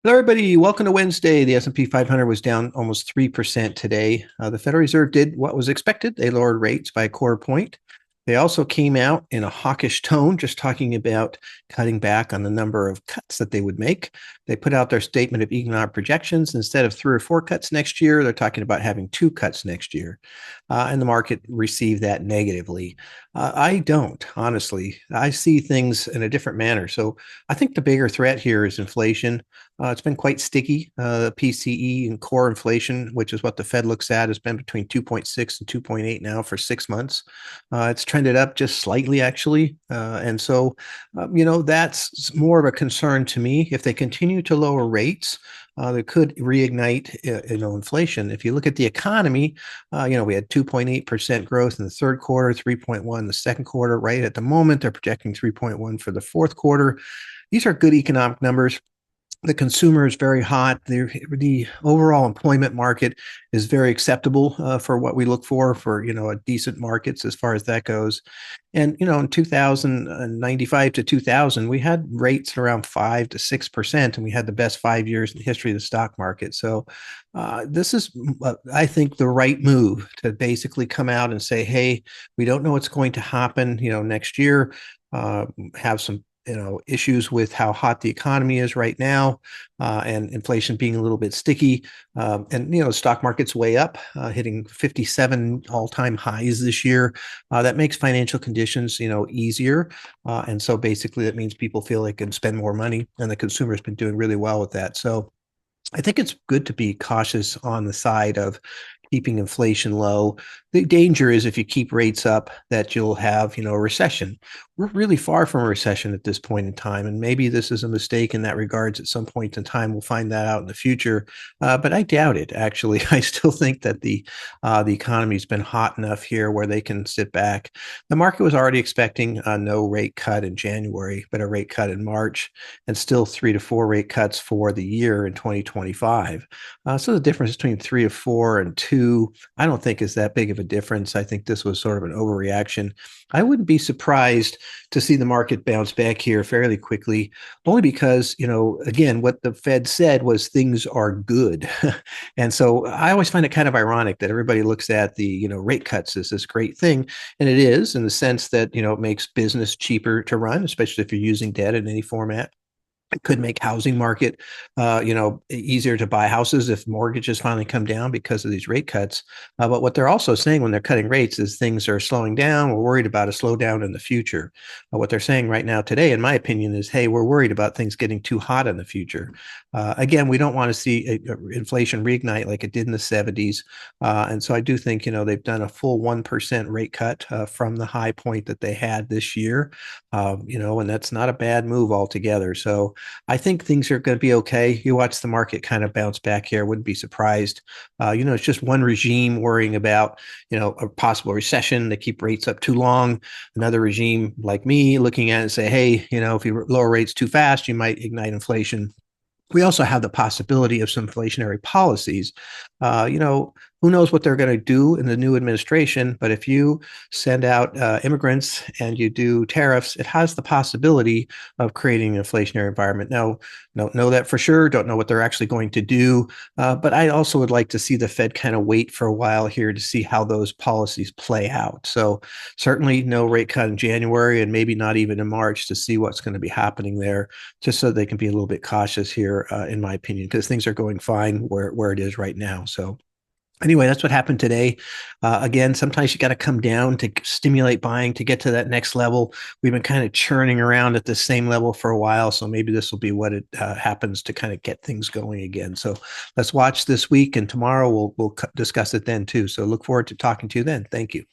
Hello, everybody. Welcome to Wednesday. The S&P 500 was down almost 3% today. The Federal Reserve did what was expected. They lowered rates by a quarter point. They also came out in a hawkish tone, just talking about cutting back on the number of cuts that they would make. They put out their statement of economic projections. Instead of 3 or 4 cuts next year, they're talking about having 2 cuts next year. And the market received that negatively. I don't, honestly. I see things in a different manner. So I think the bigger threat here is inflation. It's been quite sticky. PCE and core inflation, which is what the Fed looks at, has been between 2.6 and 2.8 now for 6 months. It's trended up just slightly, actually. That's more of a concern to me. If they continue to lower rates, they could reignite, inflation. If you look at the economy, we had 2.8% growth in the third quarter, 3.1 in the second quarter. Right at the moment, they're projecting 3.1 for the fourth quarter. These are good economic numbers. The consumer is very hot. The overall employment market is very acceptable for what we look for a decent markets as far as that goes. And in 2095 to 2000, we had rates around 5 to 6%, and we had the best 5 years in the history of the stock market. So this is, I think, the right move to basically come out and say, hey, we don't know what's going to happen, next year. Have some issues with how hot the economy is right now, and inflation being a little bit sticky. The stock market's way up, hitting 57 all-time highs this year. That makes financial conditions, easier. And so basically that means people feel they can spend more money, and the consumer's been doing really well with that. So I think it's good to be cautious on the side of keeping inflation low. The danger is if you keep rates up that you'll have, a recession. We're really far from a recession at this point in time, and maybe this is a mistake in that regards. At some point in time, we'll find that out in the future, but I doubt it. Actually, I still think that the economy's been hot enough here where they can sit back. The market was already expecting no rate cut in January, but a rate cut in March, and still 3 to 4 rate cuts for the year in 2025. So the difference between 3 to 4 and 2, I don't think is that big of a difference. I think this was sort of an overreaction. I wouldn't be surprised to see the market bounce back here fairly quickly, only because, again, what the Fed said was things are good. And so I always find it kind of ironic that everybody looks at the, rate cuts as this great thing. And it is, in the sense that, it makes business cheaper to run, especially if you're using debt in any format. It could make housing market, easier to buy houses if mortgages finally come down because of these rate cuts. But what they're also saying when they're cutting rates is things are slowing down. We're worried about a slowdown in the future. What they're saying right now today, in my opinion, is, hey, we're worried about things getting too hot in the future. Again, we don't want to see inflation reignite like it did in the 70s. And so I do think, they've done a full 1% rate cut from the high point that they had this year, and that's not a bad move altogether. So I think things are going to be okay. You watch the market kind of bounce back here. Wouldn't be surprised. It's just one regime worrying about, a possible recession. They keep rates up too long. Another regime like me looking at it and say, hey, if you lower rates too fast, you might ignite inflation. We also have the possibility of some inflationary policies. Who knows what they're going to do in the new administration, but if you send out immigrants and you do tariffs, it has the possibility of creating an inflationary environment. Now, don't know that for sure, don't know what they're actually going to do, but I also would like to see the Fed kind of wait for a while here to see how those policies play out. So certainly no rate cut in January, and maybe not even in March, to see what's going to be happening there, just so they can be a little bit cautious here, in my opinion, because things are going fine where it is right now. So anyway, that's what happened today. Again, sometimes you got to come down to stimulate buying to get to that next level. We've been kind of churning around at the same level for a while, so maybe this will be what it happens to kind of get things going again. So let's watch this week, and tomorrow we'll discuss it then too. So look forward to talking to you then. Thank you.